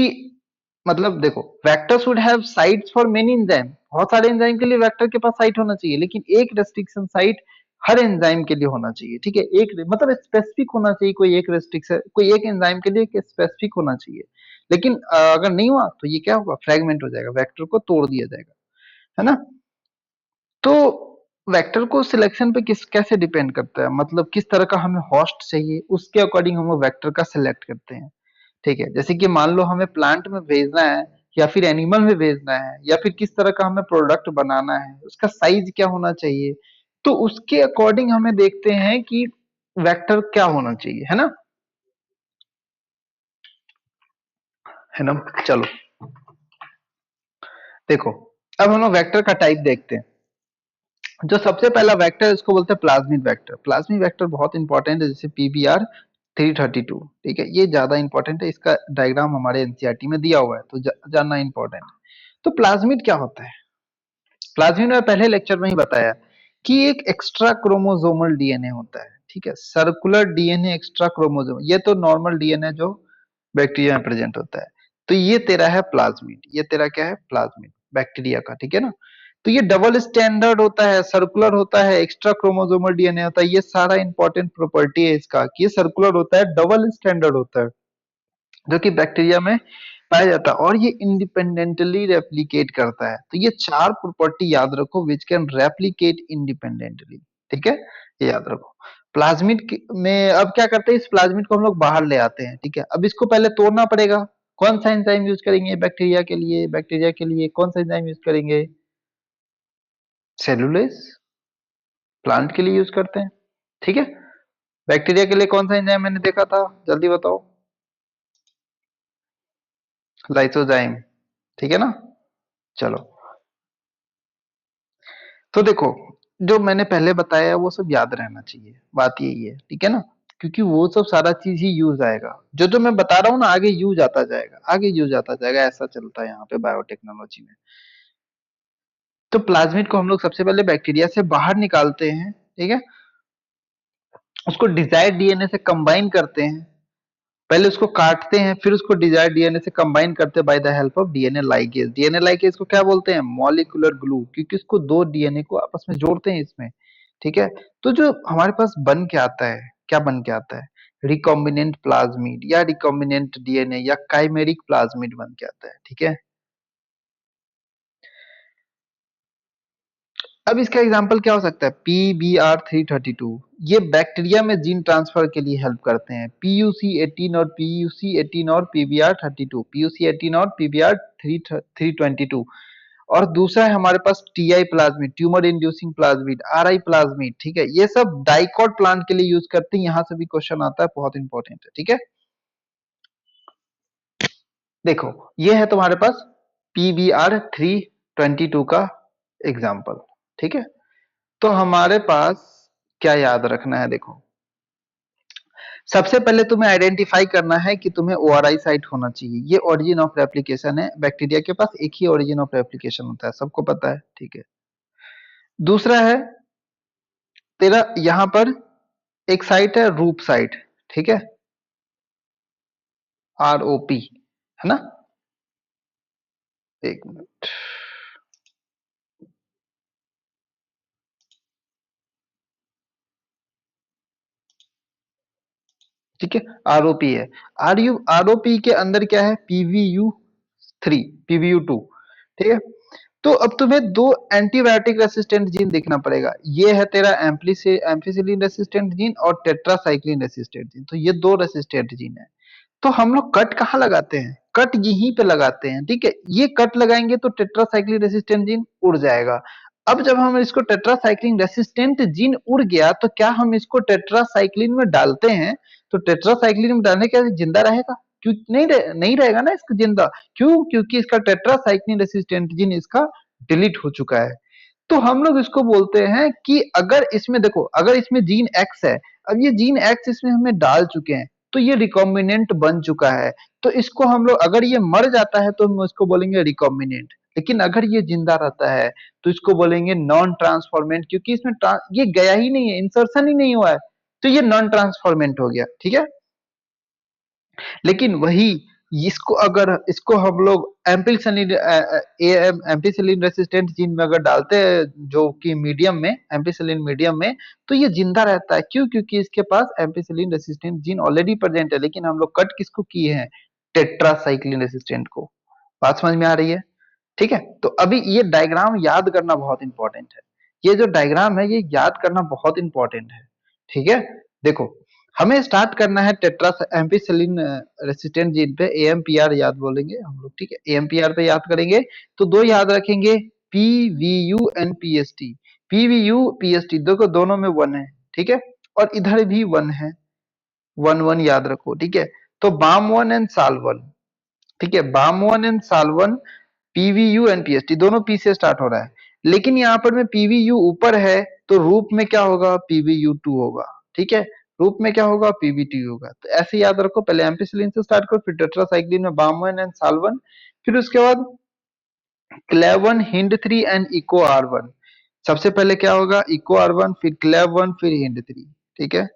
मतलब देखो, vector should have sites for many enzyme, बहुत सारे एंजाइम के लिए वेक्टर के पास साइट होना चाहिए, लेकिन एक रेस्ट्रिक्शन साइट हर एंजाइम के लिए होना चाहिए, ठीक है। एक मतलब स्पेसिफिक होना चाहिए, कोई एक रेस्ट्रिक्शन कोई एक एंजाइम के लिए स्पेसिफिक होना चाहिए। लेकिन अगर नहीं हुआ तो ये क्या होगा, फ्रेगमेंट हो जाएगा, वेक्टर को तोड़ दिया जाएगा, है ना। तो वेक्टर को सिलेक्शन पे किस कैसे डिपेंड करता है, मतलब किस तरह का हमें होस्ट चाहिए, उसके अकॉर्डिंग हम वेक्टर का सिलेक्ट करते हैं, ठीक है। जैसे कि मान लो हमें प्लांट में भेजना है या फिर एनिमल में भेजना है, या फिर किस तरह का हमें प्रोडक्ट बनाना है, उसका साइज क्या होना चाहिए, तो उसके अकॉर्डिंग हमें देखते हैं कि वेक्टर क्या होना चाहिए, है ना। चलो, देखो, अब हम लोग वेक्टर का टाइप देखते हैं। जो सबसे पहला वेक्टर है उसको बोलते हैं प्लाज्मिड वेक्टर। प्लाज्मिड वेक्टर बहुत इंपॉर्टेंट है, जैसे पीबीआर 332, ठीक है, ये ज्यादा इंपॉर्टेंट है, इसका डायग्राम हमारे एनसीईआरटी में दिया हुआ है, तो जानना इंपॉर्टेंट है। तो प्लाज्मिड क्या होता है, प्लाज्मिड में पहले लेक्चर में ही बताया कि एक एक्स्ट्रा क्रोमोसोमल डीएनए होता है, ठीक है, सर्कुलर डीएनए एक्स्ट्रा क्रोमोसोम, ये तो नॉर्मल डीएनए जो बैक्टीरिया में प्रेजेंट होता है। तो ये तेरा है प्लाज्मिड, ये तेरा क्या है, प्लाज्मिड बैक्टीरिया का, ठीक है ना। तो ये डबल स्टैंडर्ड होता है, सर्कुलर होता है, एक्स्ट्रा क्रोमोसोमल डीएनए होता है, ये सारा इंपॉर्टेंट प्रॉपर्टी है इसका कि ये सर्कुलर होता है, डबल स्टैंडर्ड होता है, जो कि बैक्टीरिया में पाया जाता है, और ये इंडिपेंडेंटली रेप्लिकेट करता है। तो ये चार प्रॉपर्टी याद रखो, विच कैन रेप्लिकेट इंडिपेंडेंटली, ठीक है, ये याद रखो। प्लाज्मिड में अब क्या करते हैं, इस प्लाज्मिड को हम लोग बाहर ले आते हैं, ठीक है। अब इसको पहले तोड़ना पड़ेगा, कौन सा एंजाइम यूज करेंगे बैक्टीरिया के लिए, बैक्टीरिया के लिए कौन सा एंजाइम यूज करेंगे, सेलुलेज, प्लांट के लिए यूज करते हैं, ठीक है। बैक्टीरिया के लिए कौन सा एंजाइम मैंने देखा था, जल्दी बताओ। लाइसोजाइम, ठीक है ना। चलो, तो देखो, जो मैंने पहले बताया वो सब याद रहना चाहिए, बात यही है, ठीक है ना। क्योंकि वो सब सारा चीज ही यूज आएगा, जो जो मैं बता रहा हूँ ना, आगे यूज आता जाएगा, आगे यूज आता जाएगा, ऐसा चलता है यहाँ पे बायोटेक्नोलॉजी में। तो प्लाज्मिड को हम लोग सबसे पहले बैक्टीरिया से बाहर निकालते हैं, ठीक है। उसको डिजायर्ड डीएनए से कंबाइन करते हैं, पहले उसको काटते हैं, फिर उसको डिजायर्ड डीएनए से कंबाइन करते हैं by the help of DNA ligase. DNA ligase को क्या बोलते हैं? मॉलिक्यूलर ग्लू, क्योंकि इसको दो डीएनए को आपस में जोड़ते हैं इसमें, ठीक है। तो जो हमारे पास बन के आता है, क्या बन के आता है? रिकॉम्बिनेंट प्लाज्मिड या रिकॉम्बिनेंट डीएनए या काइमेरिक प्लाज्मिड बन के आता है, ठीक है। अब इसका एग्जांपल क्या हो सकता है? PBR332, ये बैक्टीरिया में जीन ट्रांसफर के लिए हेल्प करते हैं। PUC18 और PUC18 और PBR32, PUC18 और PBR322। और दूसरा है हमारे पास TI plasmid, tumour inducing plasmid, RI plasmid, ठीक है। ये सब डाइकॉट प्लांट के लिए यूज करते हैं, यहां से भी क्वेश्चन आता है, बहुत इंपॉर्टेंट है, ठीक है। देखो, ये है तुम्हारे पास PBR322 का एग्जाम्पल, ठीक है। तो हमारे पास क्या याद रखना है? देखो, सबसे पहले तुम्हें आइडेंटिफाई करना है कि तुम्हें ओआरआई साइट होना चाहिए, ये ओरिजिन ऑफ रेप्लिकेशन है, बैक्टीरिया के पास एक ही ओरिजिन ऑफ रेप्लिकेशन होता है, सबको पता है, ठीक है। दूसरा है तेरा यहां पर एक साइट है रूप साइट, ठीक है, ROP, है ना। एक मिनट, ठीक है, ROP है। ROP के अंदर क्या है? PVU3, PVU2, ठीक है। तो अब तुम्हें दो एंटीबायोटिक रेसिस्टेंट जीन देखना पड़ेगा, ये है तेरा एम्पिसिलिन रेसिस्टेंट जीन और टेट्रासाइक्लिन रेसिस्टेंट जीन, तो ये दो रेसिस्टेंट जीन है। तो हम लोग कट कहाँ लगाते हैं? कट यहीं पे लगाते हैं, ठीक है। ये कट लगाएंगे तो टेट्रासाइक्लिन रेसिस्टेंट जीन उड़ जाएगा। अब जब हम इसको टेट्रासाइक्लिन रेसिस्टेंट जीन उड़ गया, तो क्या हम इसको टेट्रासाइक्लिन में डालते हैं? तो टेट्रासाइक्लिन में डालने के बाद जिंदा रहेगा? क्यों नहीं रहेगा ना इसका जिंदा। क्यों? क्योंकि इसका टेट्रासाइक्लिन रेसिस्टेंट जीन इसका डिलीट हो चुका है। तो हम लोग इसको बोलते हैं कि अगर इसमें देखो, अगर इसमें जीन एक्स है, अब ये जीन एक्स इसमें हमें डाल चुके हैं, तो ये रिकॉम्बिनेंट बन चुका है। तो इसको हम लोग, अगर ये मर जाता है तो हम इसको बोलेंगे रिकॉम्बिनेंट, लेकिन अगर ये जिंदा रहता है तो इसको बोलेंगे नॉन ट्रांसफॉर्मेंट, क्योंकि इसमें ये गया ही नहीं है, इंसर्शन ही नहीं हुआ है, तो ये नॉन ट्रांसफॉर्मेंट हो गया, ठीक है। लेकिन वही इसको, अगर इसको हम लोग एम्पिसिलिन एम्पिसिलिन रेसिस्टेंट जीन में अगर डालते हैं, जो कि मीडियम में, एम्पिसिलिन मीडियम में, तो ये जिंदा रहता है। क्यों? क्योंकि इसके पास ampicillin resistant gene already present है, लेकिन हम लोग कट किसको किए हैं? टेट्रासाइक्लिन रेसिस्टेंट को। बात समझ में आ रही है? ठीक है। तो अभी ये डायग्राम याद करना बहुत इंपॉर्टेंट है, ये जो डायग्राम है ये याद करना बहुत इंपॉर्टेंट है, ठीक है। देखो, हमें स्टार्ट करना है टेट्रा एम्पिसिलिन रेसिस्टेंट जीन पे, AMPR याद बोलेंगे हम लोग, ठीक है। AMPR पे याद करेंगे तो दो याद रखेंगे, PVU and PST। PVU PST देखो दोनों में वन है, ठीक है, और इधर भी वन है, वन वन याद रखो, ठीक है। तो बाम वन एंड साल वन, ठीक है, बाम वन एंड साल वन, PVU एंड PST दोनों P से स्टार्ट हो रहा है, लेकिन यहाँ पर में PVU ऊपर है, तो रूप में क्या होगा? PVU2 होगा, ठीक है। रूप में क्या होगा? PVT होगा। तो ऐसे याद रखो, पहले एम्पिसिलिन से स्टार्ट करो, फिर टेट्रासाइक्लिन में बामवन एंड सालवन, फिर उसके बाद क्लेवन, हिंड3 एंड इको R1। सबसे पहले क्या होगा? इको R1, फिर क्लेवन, फिर हिंड3, ठीक है।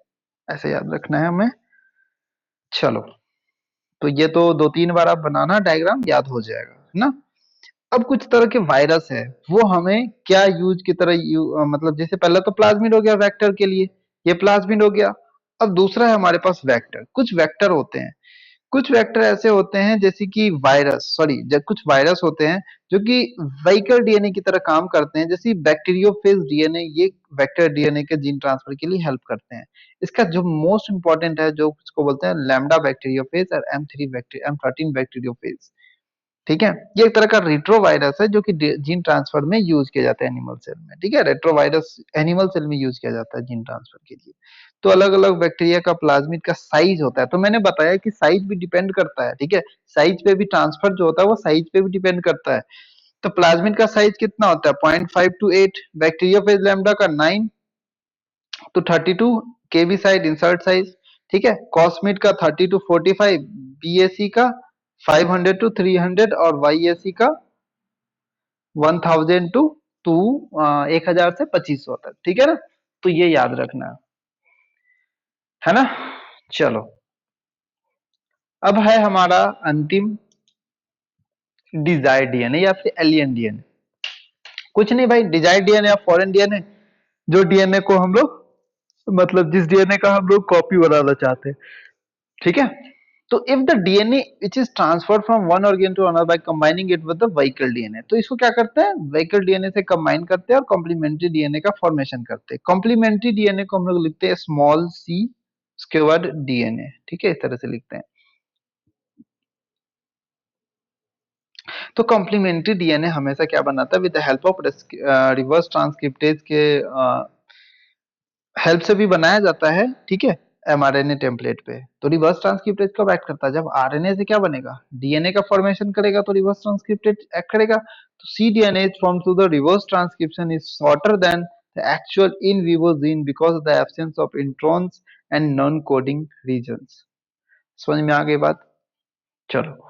ऐसे याद रखना है हमें। चलो, तो ये तो दो तीन बार आप बनाना, डायग्राम याद हो जाएगा, है ना। अब कुछ तरह के वायरस है, वो हमें क्या यूज की तरह मतलब जैसे पहला तो प्लाज्मिड हो गया वेक्टर के लिए, ये प्लाज्मिड हो गया। अब दूसरा है हमारे पास वेक्टर। कुछ वेक्टर होते हैं, कुछ वेक्टर ऐसे होते हैं जैसे कि वायरस, सॉरी, कुछ वायरस होते हैं जो कि वेहिकल डीएनए की तरह काम करते हैं, जैसे बैक्टीरियोफेज डीएनए, ये वेक्टर डीएनए के जीन ट्रांसफर के लिए हेल्प करते हैं। इसका जो मोस्ट इंपॉर्टेंट है, जो इसको बोलते हैं लैम्डा बैक्टीरियोफेज और M13 बैक्टीरियोफेज, ठीक है। ये एक तरह का रेट्रोवायरस है जो कि जीन ट्रांसफर में यूज किया जाता है एनिमल सेल में, ठीक है। रेट्रोवायरस एनिमल सेल में यूज किया जाता है जीन ट्रांसफर के लिए। तो अलग अलग बैक्टीरिया का प्लाज्मिड का साइज होता है, तो मैंने बताया कि साइज भी डिपेंड करता है, ठीक है। साइज पे भी ट्रांसफर जो होता है वो साइज पे भी डिपेंड करता है। तो प्लाज्मिड का साइज कितना होता है, 0.5 to 8, बैक्टीरियोफेज लैम्डा का 9 to 32 KB side insert size, ठीक है। कॉस्मिड का 30 to 45, बीएसी का 500 to 300 और वाईएसी का 1000 टू 1000 से 2500 तक, ठीक है ना। तो ये याद रखना है ना। चलो, अब है हमारा अंतिम डिजायर्ड डीएनए या फिर एलियन डीएनए। कुछ नहीं भाई, डिजायर्ड डीएनए या फॉरेन डीएनए, जो डीएनए को हम लोग, मतलब जिस डीएनए का हम लोग कॉपी बनाना चाहते हैं, ठीक है। तो if the DNA which is transferred from one organ to another by combining it with the vehicle DNA, तो इसको क्या करते हैं, वेहिकल डीएनए से कंबाइन करते हैं और कॉम्प्लीमेंट्री डीएनए का फॉर्मेशन करते हैं। कॉम्प्लीमेंट्री डीएनए को हम लोग लिखते हैं स्मॉल सी स्क्वायर्ड डीएनए, ठीक है, इस तरह से लिखते हैं। तो कॉम्प्लीमेंट्री डीएनए हमेशा क्या बनाता है, with the help of reverse transcriptase के हेल्प से भी बनाया जाता है, ठीक है, एमआरएनए टेम्पलेट पे। तो रिवर्स ट्रांसक्रिप्टेज कब एक्ट करता है, जब आरएनए से क्या बनेगा, डीएनए का फॉर्मेशन करेगा, तो रिवर्स ट्रांसक्रिप्टेज एक्ट करेगा। तो C DNA form through the reverse transcription is shorter than the actual in vivo gene because of the absence of introns and non coding regions. समझ में आ गई बात। चलो,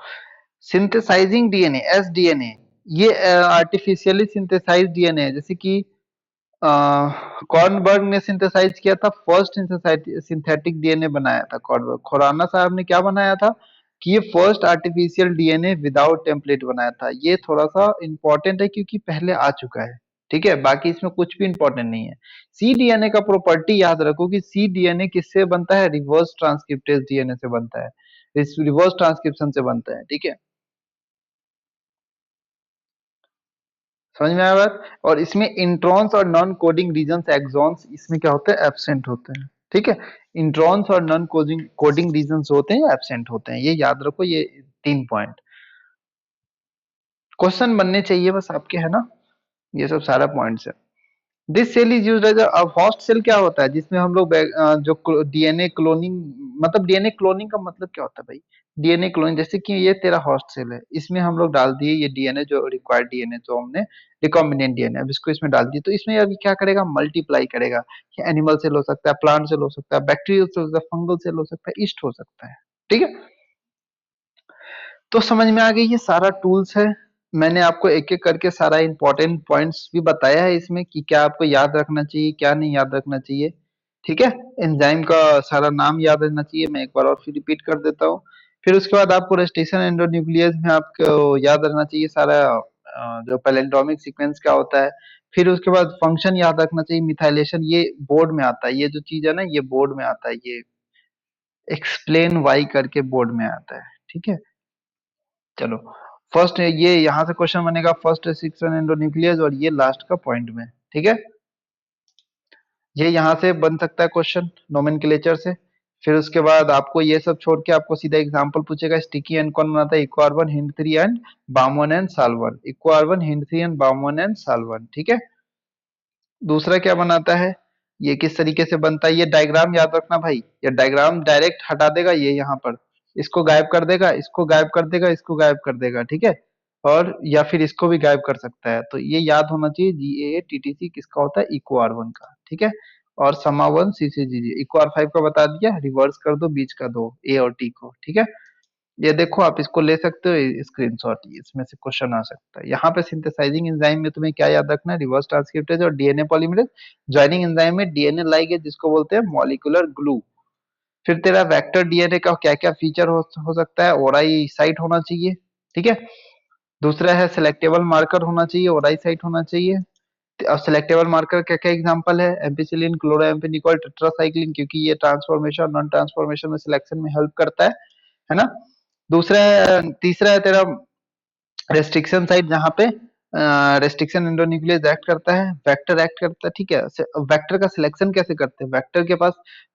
सिंथेसाइजिंग डीएनए, एसडीएनए, ये आर्टिफिशियली सिंथेसाइज डीएनए है, जैसे कि कॉर्नबर्ग ने सिंथेसाइज किया था, फर्स्ट सिंथेटिक डीएनए बनाया था कॉर्नबर्ग। खुराना साहब ने क्या बनाया था कि ये first artificial DNA without template बनाया था। ये थोड़ा सा इंपॉर्टेंट है क्योंकि पहले आ चुका है, ठीक है, बाकी इसमें कुछ भी इंपॉर्टेंट नहीं है। सी डीएनए का प्रॉपर्टी याद रखो कि सी डीएनए किससे बनता है, रिवर्स ट्रांसक्रिप्टेज डीएनए से बनता है, रिवर्स ट्रांसक्रिप्शन से बनता है, ठीक है। समझ में आया बात। और इसमें इंट्रॉन्स और नॉन कोडिंग रीजन्स, एक्सॉन्स, इसमें क्या होते हैं, एब्सेंट होते हैं, ठीक है। इंट्रॉन्स और नॉन कोडिंग कोडिंग रीजन्स होते हैं, एब्सेंट होते हैं, ये याद रखो, ये 3 पॉइंट क्वेश्चन बनने चाहिए बस आपके, है ना। ये सब सारा पॉइंट्स है। This cell is used as a host cell, क्या होता है जिसमें हम लोग जो डीएनए क्लोनिंग, मतलब डीएनए क्लोनिंग का मतलब क्या होता है भाई, डीएनए क्लोनिंग, जैसे कि ये तेरा होस्ट सेल है, इसमें हम लोग डाल दिए ये डीएनए, जो रिक्वायर्ड डीएनए जो हमने रिकॉम्बिनेंट डीएनए, अब इसको इसमें डाल दिए, तो इसमें अभी क्या करेगा, मल्टीप्लाई करेगा। ये एनिमल सेल हो सकता है, प्लांट सेल हो सकता है, बैक्टीरियल सेल हो सकता है, फंगल सेल हो सकता है, ईस्ट हो सकता है, ठीक है। तो समझ में आ गई, ये सारा टूल्स है। मैंने आपको एक एक करके सारा इंपॉर्टेंट पॉइंट्स भी बताया है इसमें कि क्या आपको याद रखना चाहिए, क्या नहीं याद रखना चाहिए, ठीक है। एंजाइम का सारा नाम याद रहना चाहिए, मैं एक बार और फिर रिपीट कर देता हूँ। फिर उसके बाद आपको रेस्टिशन एंडोन्यूक्लियस में आपको याद रखना चाहिए सारा, जो पैलेंड्रोमिक सीक्वेंस क्या होता है। फिर उसके बाद फंक्शन याद रखना चाहिए, मिथाइलेशन, ये बोर्ड में आता है, ये जो चीज है ना, ये बोर्ड में आता है, ये एक्सप्लेन वाई करके बोर्ड में आता है, ठीक है। चलो, फर्स्ट ये यहाँ से क्वेश्चन बनेगा, फर्स्ट सेक्शन एंडोन्यूक्लियस, और ये लास्ट का पॉइंट में, ठीक है। ये यहाँ से बन सकता है क्वेश्चन नोमेनक्लेचर से। फिर उसके बाद आपको ये सब छोड़ के आपको सीधा एग्जांपल पूछेगा, स्टिकी एंड कौन बनाता है, इक्वार्बन, हिंड 3 एंड बामवन एंड साल्वन, इक्वार्बन, हिंड 3 एंड बामवन एंड साल्वन, ठीक है। दूसरा क्या बनाता है, ये किस तरीके से बनता है, ये डायग्राम याद रखना भाई, ये डायग्राम डायरेक्ट हटा देगा, ये यहाँ पर इसको गायब कर देगा, इसको गायब कर देगा, इसको गायब कर देगा, ठीक है। और या फिर इसको भी गायब कर सकता है, तो ये याद होना चाहिए, GAATTC किसका होता है, इको R1 का, ठीक है। और समावन CCGG, इको R5 का बता दिया, रिवर्स कर दो बीच का दो A और T को, ठीक है। ये देखो, आप इसको ले सकते हो स्क्रीनशॉट, इसमें से क्वेश्चन आ सकता है। यहाँ पे सिंथेसाइजिंग एंजाइम में तुम्हें क्या याद रखना है, रिवर्स ट्रांसक्रिप्टेज और डीएनए पॉलीमरेज। जॉइनिंग एंजाइम में डीएनए लाइगेज जिसको बोलते हैं मॉलिक्यूलर ग्लू। फिर तेरा वेक्टर डीएनए का क्या क्या फीचर हो सकता है, ओराई साइट होना चाहिए, ठीक है। दूसरा है सिलेक्टेबल मार्कर होना चाहिए, ओराई साइट होना चाहिए। अब सिलेक्टेबल मार्कर क्या क्या एग्जांपल है, एम्पिसिलिन, क्लोरोएम्फेनिकोल, टेट्रासाइक्लिन, क्योंकि ये ट्रांसफॉर्मेशन नॉन ट्रांसफॉर्मेशन में सिलेक्शन में हेल्प करता है ना। दूसरा है, तीसरा है तेरा रेस्ट्रिक्शन साइट, जहां पे रेस्ट्रिक्शन एंडोन्यूक्लियस एक्ट करता है, वेक्टर एक्ट करता है, ठीक है। वेक्टर का सिलेक्शन कैसे करते हैं, वेक्टर के पास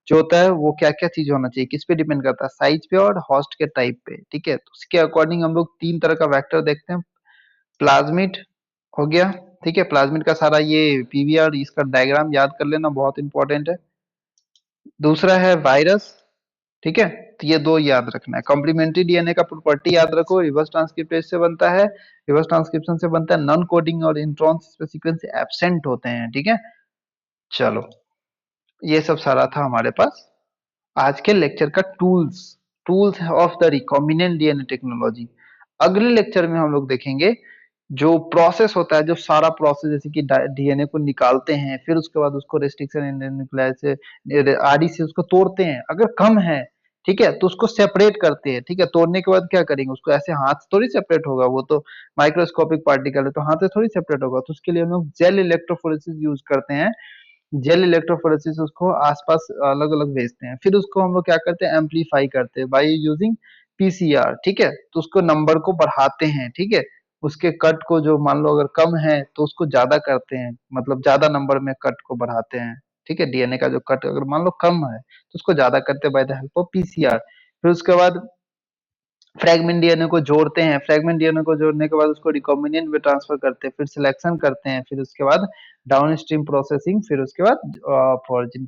जो होता है वो क्या क्या चीज होना चाहिए, किस पे डिपेंड करता है, साइज पे और होस्ट के टाइप पे, ठीक है। तो उसके अकॉर्डिंग हम लोग तीन तरह का वेक्टर देखते हैं। प्लाज्मिड हो गया, ठीक है, प्लाज्मिड का सारा ये पीवीआर इसका डायग्राम याद कर लेना, बहुत इंपॉर्टेंट है। दूसरा है वायरस, ठीक है। तो ये दो याद रखना है। कॉम्प्लीमेंट्री डीएनए का प्रॉपर्टी याद रखो, रिवर्स ट्रांसक्रिप्टेज से बनता है, रिवर्स ट्रांसक्रिप्शन से बनता है, नॉन कोडिंग और इंट्रॉन्स पे सीक्वेंस एब्सेंट होते हैं, ठीक है। चलो, ये सब सारा था हमारे पास आज के लेक्चर का tools, tools of the recombinant DNA technology. अगले लेक्चर में हम लोग देखेंगे जो प्रोसेस होता है, जो सारा प्रोसेस जैसे कि डीएनए को निकालते हैं, फिर उसके बाद उसको रेस्ट्रिक्शन एंडोन्यूक्लियस से आदि से उसको तोड़ते हैं, अगर कम है, ठीक है, तो उसको सेपरेट करते हैं, ठीक है। तोड़ने के बाद क्या करेंगे, उसको ऐसे हाथ से थोड़ी सेपरेट होगा, वो तो माइक्रोस्कोपिक पार्टिकल है, तो हाथ से थोड़ी सेपरेट होगा, तो उसके लिए हम लोग जेल इलेक्ट्रोफोरेसिस यूज करते हैं। जेल इलेक्ट्रोफोरेसिस उसको आसपास अलग अलग भेजते हैं, फिर उसको हम लोग क्या करते हैं, एम्पलीफाई करते हैं बाय यूजिंग पीसीआर, ठीक है। तो उसको नंबर को बढ़ाते हैं, ठीक है। उसके कट को जो मान लो अगर कम है तो उसको ज्यादा करते हैं, मतलब ज्यादा नंबर में कट को बढ़ाते हैं, ठीक है। डीएनए का जो कट अगर मान लो कम है तो उसको ज्यादा करते हैं by the help of PCR. फिर उसके बाद फ्रेगमेंट डीएनए को जोड़ते हैं, फ्रेगमेंट डीएनए को जोड़ने के बाद उसको रिकॉम्बिनेंट में ट्रांसफर करते हैं, फिर सिलेक्शन करते हैं, फिर उसके बाद डाउन स्ट्रीम प्रोसेसिंग, फिर उसके बाद फॉर जीन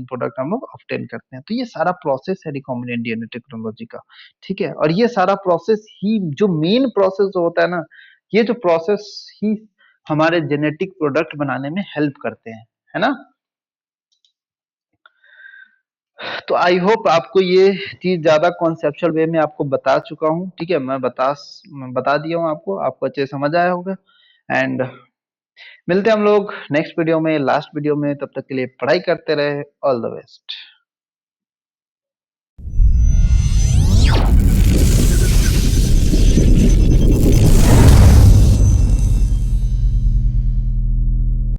प्रोडक्ट हम लोग ऑब्टेन करते हैं। तो ये सारा प्रोसेस है रिकॉम्बिनेंट डीएनए टेक्नोलॉजी का, ठीक है। और ये सारा प्रोसेस ही जो मेन प्रोसेस होता है ना, ये जो प्रोसेस ही हमारे जेनेटिक प्रोडक्ट बनाने में हेल्प करते हैं, है ना। तो आई होप आपको ये चीज ज्यादा कॉन्सेप्चुअल वे में आपको बता चुका हूँ, ठीक है। मैं बता दिया हूँ आपको, आपको अच्छे से समझ आया होगा। एंड मिलते हैं हम लोग नेक्स्ट वीडियो में, लास्ट वीडियो में, तब तक के लिए पढ़ाई करते रहे। All the best.